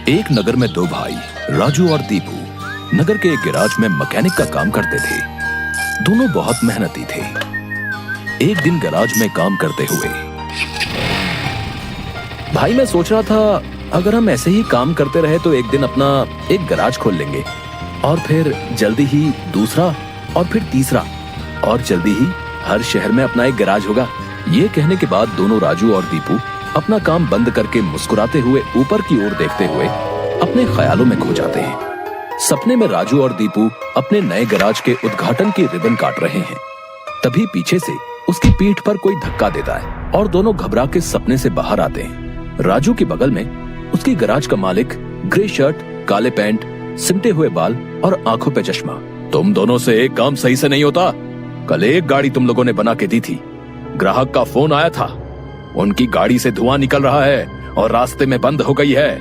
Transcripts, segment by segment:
एक नगर में दो भाई राजू और दीपू नगर के एक गैराज में मैकेनिक का काम करते थे। दोनों बहुत मेहनती थे। एक दिन गैराज में काम करते हुए भाई मैं सोच रहा था, अगर हम ऐसे ही काम करते रहे तो एक दिन अपना एक गैराज खोल लेंगे और फिर जल्दी ही दूसरा और फिर तीसरा और जल्दी ही हर शहर में अपना एक गैराज होगा। ये कहने के बाद दोनों राजू और दीपू अपना काम बंद करके मुस्कुराते हुए ऊपर की ओर देखते हुए अपने ख्यालों में खो जाते हैं। सपने में राजू और दीपू अपने नए गैराज के उद्घाटन की रिबन काट रहे हैं। तभी पीछे से उसकी पीठ पर कोई धक्का देता है और दोनों घबरा के सपने से बाहर आते हैं। राजू के बगल में उसकी गैराज का मालिक, ग्रे शर्ट, काले पैंट, सिमटे हुए बाल और आंखों पे चश्मा। तुम दोनों से एक काम सही से नहीं होता। कल एक गाड़ी तुम लोगों ने बना के दी थी, ग्राहक का फोन आया था, उनकी गाड़ी से धुआं निकल रहा है और रास्ते में बंद हो गई है।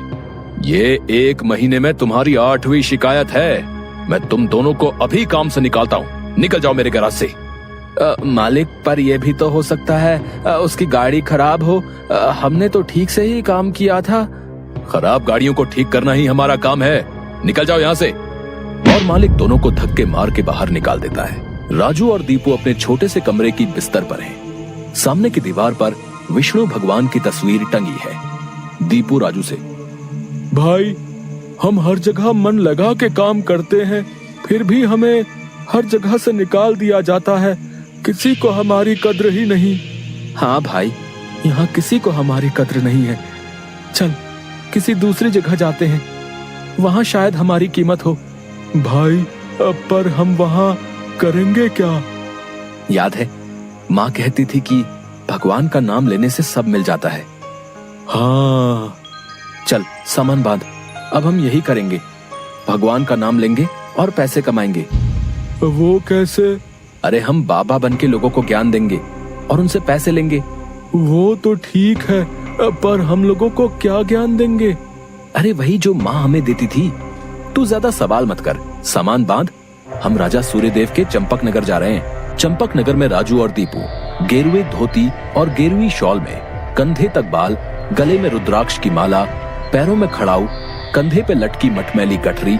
ये 1 महीने में तुम्हारी 8वीं शिकायत है। मैं तुम दोनों को अभी काम से निकालता हूँ। निकल जाओ मेरे गैराज से। मालिक, पर यह भी तो हो सकता है उसकी गाड़ी खराब हो। हमने तो ठीक से ही काम किया था। खराब गाड़ियों को ठीक करना ही हमारा काम है। निकल जाओ यहाँ से। और मालिक दोनों को धक्के मार के बाहर निकाल देता है। राजू और दीपू अपने छोटे से कमरे की बिस्तर पर हैं। सामने की दीवार पर विष्णु भगवान की तस्वीर टंगी है। दीपू राजू से, भाई हम हर जगह मन लगा के काम करते हैं, फिर भी हमें हर जगह से निकाल दिया जाता है। किसी को हमारी कद्र ही नहीं। हाँ भाई, यहाँ किसी को हमारी कद्र नहीं है। चल किसी दूसरी जगह जाते हैं, वहाँ शायद हमारी कीमत हो। भाई पर हम वहाँ करेंगे क्या? याद है माँ कहती थी कि भगवान का नाम लेने से सब मिल जाता है। हाँ चल सामान बांध, अब हम यही करेंगे। भगवान का नाम लेंगे और पैसे कमाएंगे। वो कैसे? अरे हम बाबा बन के लोगों को ज्ञान देंगे और उनसे पैसे लेंगे। वो तो ठीक है, पर हम लोगों को क्या ज्ञान देंगे? अरे वही जो माँ हमें देती थी। तू ज्यादा सवाल मत कर, सामान बांध। हम राजा सूर्यदेव के चंपक नगर जा रहे हैं। चंपक नगर में राजू और दीपू गेरुए धोती और गेरुई शॉल में, कंधे तक बाल, गले में रुद्राक्ष की माला, पैरों में खड़ाऊ, कंधे पे लटकी मटमैली गठरी,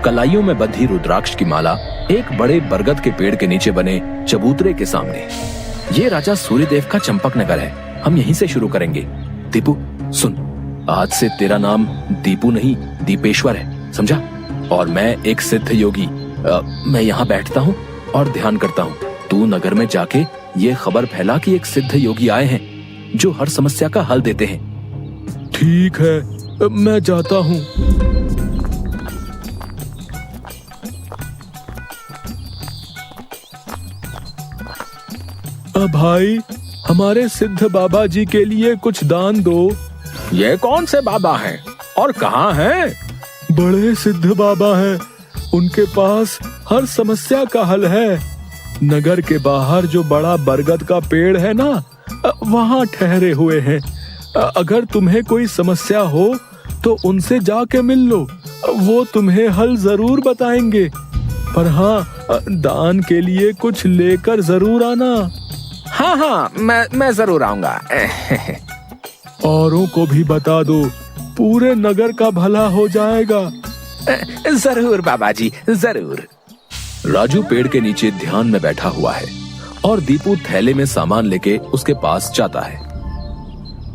कलाइयों में बंधी रुद्राक्ष की माला, एक बड़े बरगद के पेड़ के नीचे बने चबूतरे के सामने। ये राजा सूर्यदेव का चंपक नगर है। हम यहीं से शुरू करेंगे। दीपू सुन, आज से तेरा नाम दीपू नहीं दीपेश्वर है, समझा? और मैं एक सिद्ध योगी। मैं यहाँ बैठता हूँ और ध्यान करता हूँ। तू नगर में जाके ये खबर फैला कि एक सिद्ध योगी आए हैं जो हर समस्या का हल देते हैं। ठीक है, मैं जाता हूँ। भाई हमारे सिद्ध बाबा जी के लिए कुछ दान दो। ये कौन से बाबा हैं और कहाँ हैं? बड़े सिद्ध बाबा हैं, उनके पास हर समस्या का हल है। नगर के बाहर जो बड़ा बरगद का पेड़ है ना, वहाँ ठहरे हुए हैं। अगर तुम्हें कोई समस्या हो तो उनसे जाके मिल लो, वो तुम्हें हल जरूर बताएंगे। पर हाँ, दान के लिए कुछ लेकर जरूर आना। हाँ, मैं जरूर आऊंगा। औरों को भी बता दो, पूरे नगर का भला हो जाएगा। जरूर बाबा जी, जरूर। राजू पेड़ के नीचे ध्यान में बैठा हुआ है और दीपू थैले में सामान लेके उसके पास जाता है।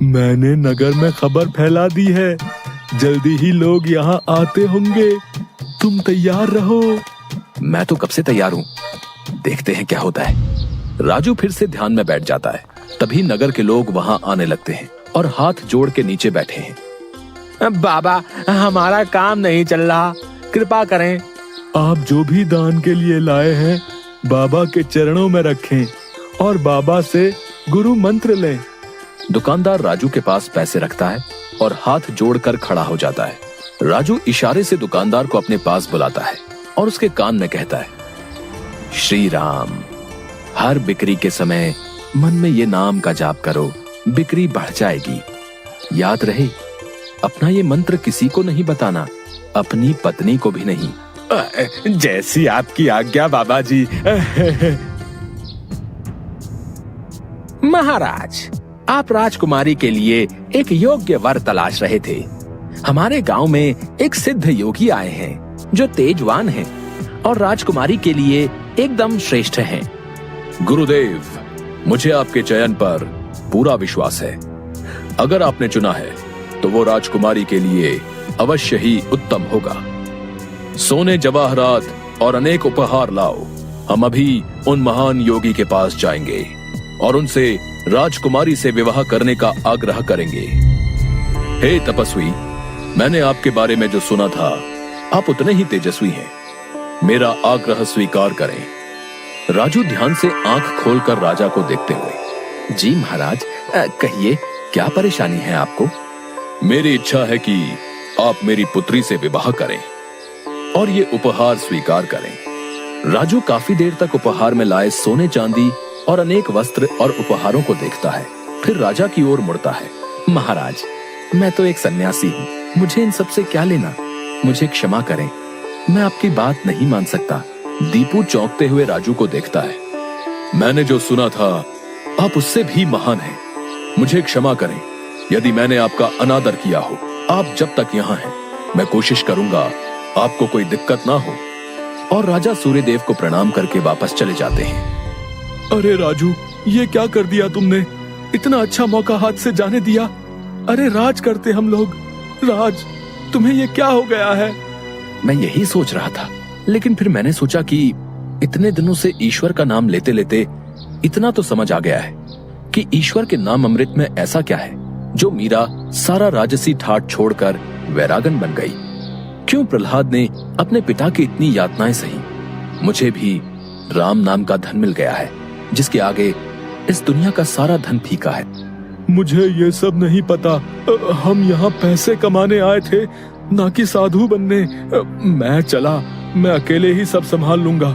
मैंने नगर में खबर फैला दी है, जल्दी ही लोग यहाँ आते होंगे। तुम तैयार रहो। मैं तो कब से तैयार हूँ, देखते हैं क्या होता है। राजू फिर से ध्यान में बैठ जाता है। तभी नगर के लोग वहाँ आने लगते हैं और हाथ जोड़ के नीचे बैठे हैं। बाबा, हमारा काम नहीं चल रहा, कृपा करें। आप जो भी दान के लिए लाए हैं बाबा के चरणों में रखें और बाबा से गुरु मंत्र लें। दुकानदार राजू के पास पैसे रखता है और हाथ जोड़कर खड़ा हो जाता है। राजू इशारे से दुकानदार को अपने पास बुलाता है और उसके कान में कहता है, श्री राम। हर बिक्री के समय मन में ये नाम का जाप करो, बिक्री बढ़ जाएगी। याद रहे, अपना ये मंत्र किसी को नहीं बताना, अपनी पत्नी को भी नहीं। जैसी आपकी आज्ञा बाबा जी। महाराज, आप राजकुमारी के लिए एक योग्य वर तलाश रहे थे। हमारे गांव में एक सिद्ध योगी आए हैं जो तेजवान हैं और राजकुमारी के लिए एकदम श्रेष्ठ हैं। गुरुदेव, मुझे आपके चयन पर पूरा विश्वास है। अगर आपने चुना है तो वो राजकुमारी के लिए अवश्य ही उत्तम होगा। सोने जवाहरात और अनेक उपहार लाओ। हम अभी उन महान योगी के पास जाएंगे और उनसे राजकुमारी से विवाह करने का आग्रह करेंगे। हे तपस्वी, मैंने आपके बारे में जो सुना था, आप उतने ही तेजस्वी हैं। मेरा आग्रह स्वीकार करें। राजू ध्यान से आंख खोलकर राजा को देखते हुए, जी महाराज, कहिए क्या परेशानी है आपको? मेरी इच्छा है कि आप मेरी पुत्री से विवाह करें और ये उपहार स्वीकार करें। राजू काफी देर तक उपहार में लाए सोने चांदी और अनेक वस्त्र और उपहारों को देखता है, फिर राजा की ओर मुड़ता है। महाराज, मैं तो एक सन्यासी हूँ, मुझे इन सब से क्या लेना? मुझे क्षमा करें, मैं आपकी बात नहीं मान सकता। दीपू चौंकते हुए राजू को देखता है। मैंने जो सुना था, आप उससे भी महान हैं। मुझे क्षमा करें यदि मैंने आपका अनादर किया हो। आप जब तक यहाँ हैं, मैं कोशिश करूंगा आपको कोई दिक्कत ना हो। और राजा सूर्यदेव को प्रणाम करके वापस चले जाते हैं। अरे राजू, ये क्या कर दिया तुमने? इतना अच्छा मौका हाथ से जाने दिया। अरे राज करते हम लोग। राज, तुम्हें ये क्या हो गया है? मैं यही सोच रहा था, लेकिन फिर मैंने सोचा कि इतने दिनों से ईश्वर का नाम लेते लेते इतना तो समझ आ गया है कि ईश्वर के नाम अमृत में ऐसा क्या है जो मीरा सारा राजसी ठाट छोड़कर वैरागन बन गई। क्यों प्रहलाद ने अपने पिता की इतनी यातनाएं सही? मुझे भी राम नाम का धन मिल गया है जिसके आगे इस दुनिया का सारा धन फीका है। मुझे ये सब नहीं पता। हम यहाँ पैसे कमाने आए थे, ना कि साधु बनने। मैं चला, मैं अकेले ही सब संभाल लूंगा।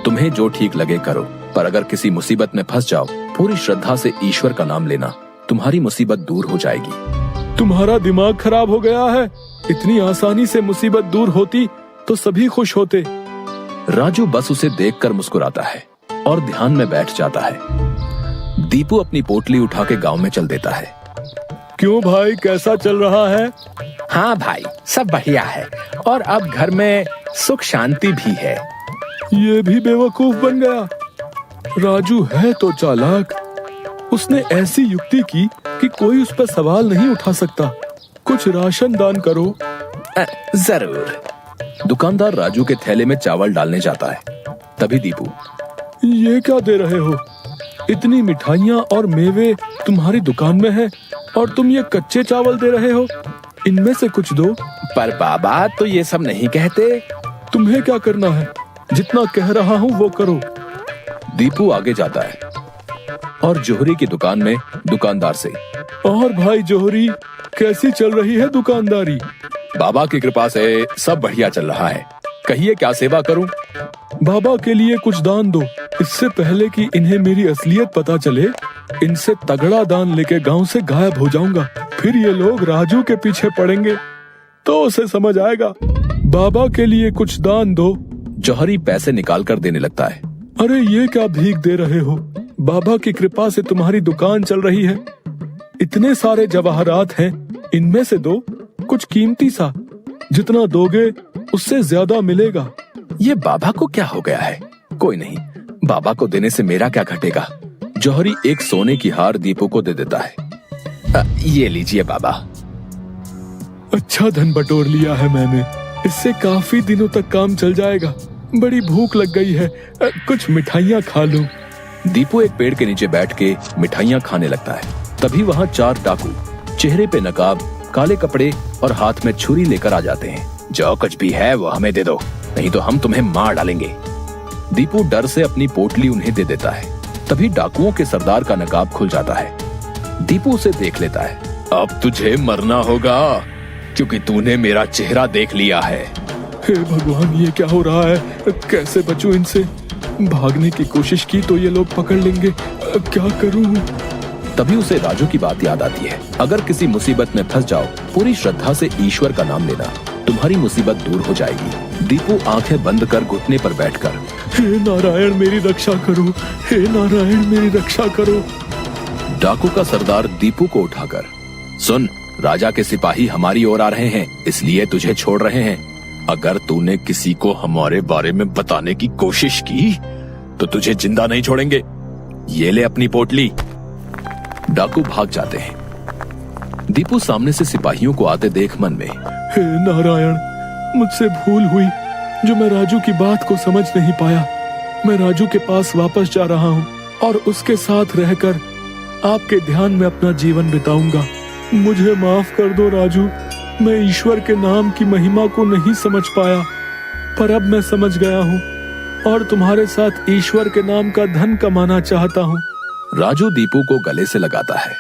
तुम्हें जो ठीक लगे करो, पर अगर किसी मुसीबत में फंस जाओ, पूरी श्रद्धा से ईश्वर का नाम लेना, तुम्हारी मुसीबत दूर हो जाएगी। तुम्हारा दिमाग खराब हो गया है। इतनी आसानी से मुसीबत दूर होती तो सभी खुश होते। राजू बस उसे देखकर मुस्कुराता है और ध्यान में बैठ जाता है। दीपू अपनी पोटली उठा के गांव में चल देता है। क्यों भाई, कैसा चल रहा है? हाँ भाई, सब बढ़िया है और अब घर में सुख शांति भी है। ये भी बेवकूफ बन गया। राजू है तो चालाक। उसने ऐसी युक्ति की कि कोई उस पर सवाल नहीं उठा सकता। कुछ राशन दान करो। जरूर। दुकानदार राजू के थैले में चावल डालने जाता है। तभी दीपू, ये क्या दे रहे हो? इतनी मिठाइयाँ और मेवे तुम्हारी दुकान में है और तुम ये कच्चे चावल दे रहे हो? इनमें से कुछ दो। पर बाबा तो ये सब नहीं कहते। तुम्हें क्या करना है? जितना कह रहा हूँ वो करो। दीपू आगे जाता है और जोहरी की दुकान में दुकानदार से, और भाई जोहरी, कैसी चल रही है दुकानदारी? बाबा की कृपा से सब बढ़िया चल रहा है। कहिए क्या सेवा करूं? बाबा के लिए कुछ दान दो। इससे पहले कि इन्हें मेरी असलियत पता चले, इनसे तगड़ा दान लेके गांव से गायब हो जाऊंगा। फिर ये लोग राजू के पीछे पड़ेंगे तो उसे समझ आएगा। बाबा के लिए कुछ दान दो। जौहरी पैसे निकाल कर देने लगता है। अरे ये क्या भीख दे रहे हो? बाबा की कृपा से तुम्हारी दुकान चल रही है। इतने सारे जवाहरात हैं, इनमें से दो, कुछ कीमती सा। जितना दोगे उससे ज्यादा मिलेगा। ये बाबा को क्या हो गया है? कोई नहीं, बाबा को देने से मेरा क्या घटेगा। जौहरी एक सोने की हार दीपू को दे देता है। ये लीजिए बाबा। अच्छा धन बटोर लिया है मैंने। इससे काफी दिनों तक काम चल जाएगा। बड़ी भूख लग गई है, कुछ मिठाइयाँ खा लूं। दीपू एक पेड़ के नीचे बैठ के मिठाइयाँ खाने लगता है। तभी वहाँ 4 डाकू, चेहरे पे नकाब, काले कपड़े और हाथ में छुरी लेकर आ जाते हैं। जो कुछ भी है वो हमें दे दो, नहीं तो हम तुम्हें मार डालेंगे। दीपू डर से अपनी पोटली उन्हें दे देता है। तभी डाकुओं के सरदार का नकाब खुल जाता है। दीपू उसे देख लेता है। अब तुझे मरना होगा क्योंकि तूने मेरा चेहरा देख लिया है। हे भगवान, ये क्या हो रहा है? कैसे बचूं इनसे? भागने की कोशिश की तो ये लोग पकड़ लेंगे। क्या करूं? तभी उसे राजू की बात याद आती है। अगर किसी मुसीबत में फंस जाओ, पूरी श्रद्धा से ईश्वर का नाम लेना, तुम्हारी मुसीबत दूर हो जाएगी। दीपू आंखें बंद कर घुटने पर बैठकर, हे नारायण मेरी रक्षा करो, हे नारायण मेरी रक्षा करो। डाकू का सरदार दीपू को उठाकर, सुन, राजा के सिपाही हमारी ओर आ रहे हैं, इसलिए तुझे छोड़ रहे हैं। अगर तूने किसी को हमारे बारे में बताने की कोशिश की तो तुझे जिंदा नहीं छोड़ेंगे। ये ले अपनी पोटली। डाकू भाग जाते हैं। दीपू सामने से सिपाहियों को आते देख मन में, हे नारायण, मुझसे भूल हुई जो मैं राजू की बात को समझ नहीं पाया। मैं राजू के पास वापस जा रहा हूँ और उसके साथ रहकर आपके ध्यान में अपना जीवन बिताऊंगा। मुझे माफ कर दो राजू, मैं ईश्वर के नाम की महिमा को नहीं समझ पाया, पर अब मैं समझ गया हूँ और तुम्हारे साथ ईश्वर के नाम का धन कमाना चाहता हूँ। राजू दीपू को गले से लगाता है